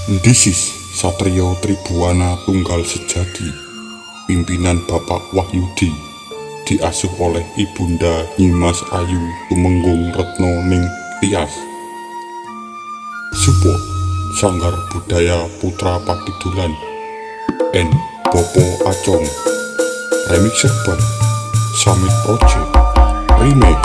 This is Satrio Tribuana Tunggal Sejati, pimpinan Bapak Wahyudi, diasuh oleh Ibunda Nyimas Ayu Tumenggung Retno Ning Tias. Support Sanggar Budaya Putra Pakidulan N. Bopo Acong. Remixer by Summit Project Remix.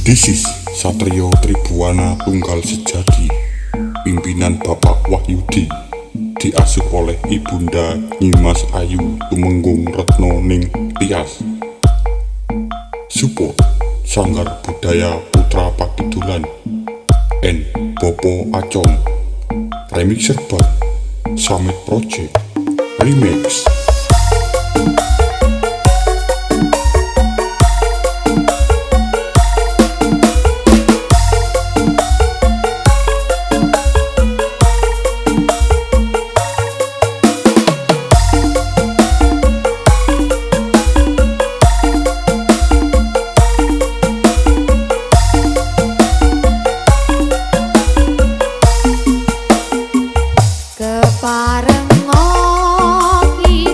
This is Satrio Tribuana Tunggal Sejati, pimpinan Bapak Wahyudi, diasuh oleh Ibunda Nyimas Ayu Tumenggung Retno Ning Tias. Support Sanggar Budaya Putra Pakidulan N. Bopo Acong. Remixer by Summit Project Remix. Kepareng ngopi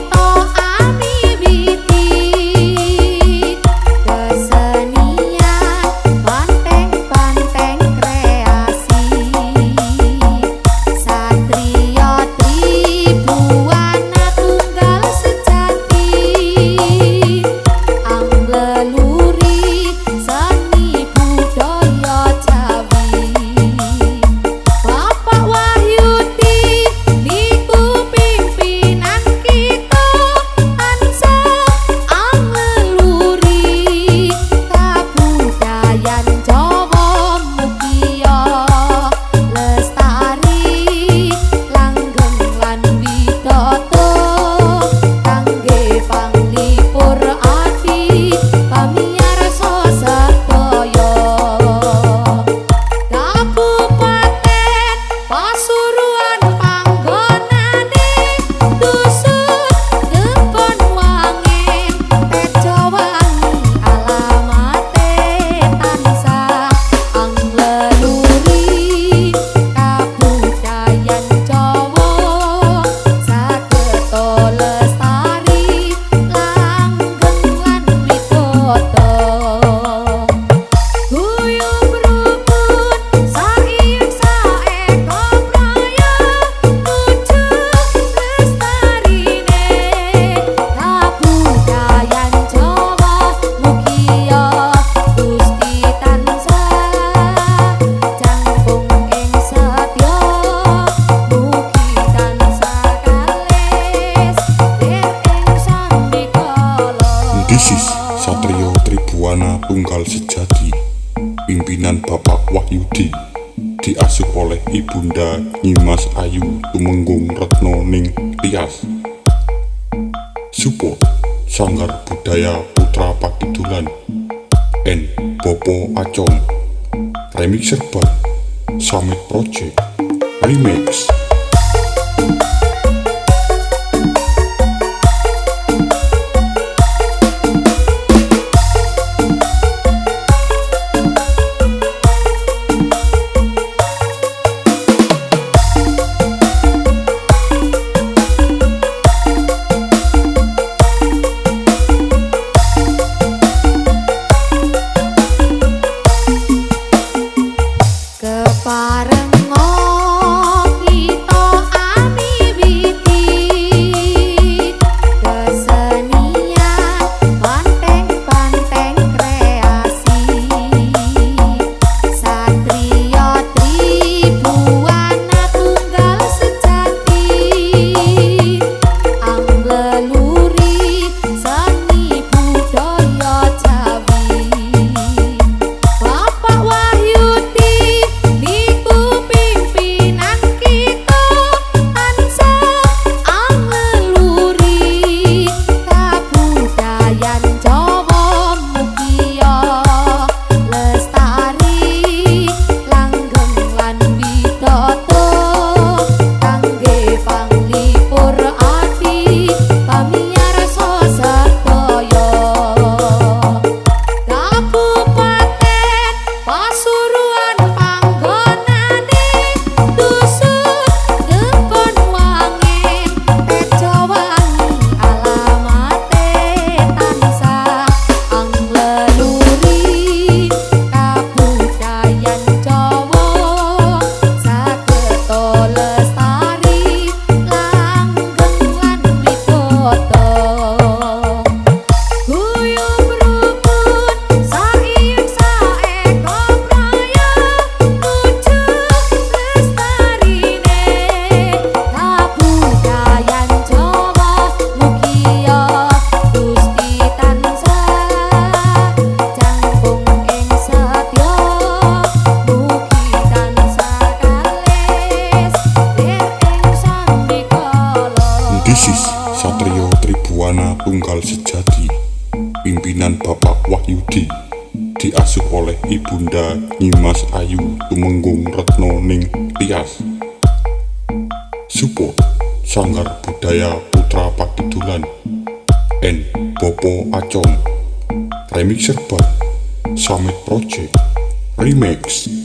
pimpinan Bapak Wahyudi, diasuh oleh Ibunda Nyimas Ayu Tumenggung Retno Ning Tias. Support Sanggar Budaya Putra Pakidulan N. Bopo Acong. Remixer by Summit Project Remix. This is Satrio Tribuana Tunggal Sejati, pimpinan Bapak Wahyudi, diasuh oleh Ibunda Nyimas Ayu Tumenggung Retno Ning Tias. Support Sanggar Budaya Putra Pakidulan N. Bopo Acong. Remixer by Summit Project Remix.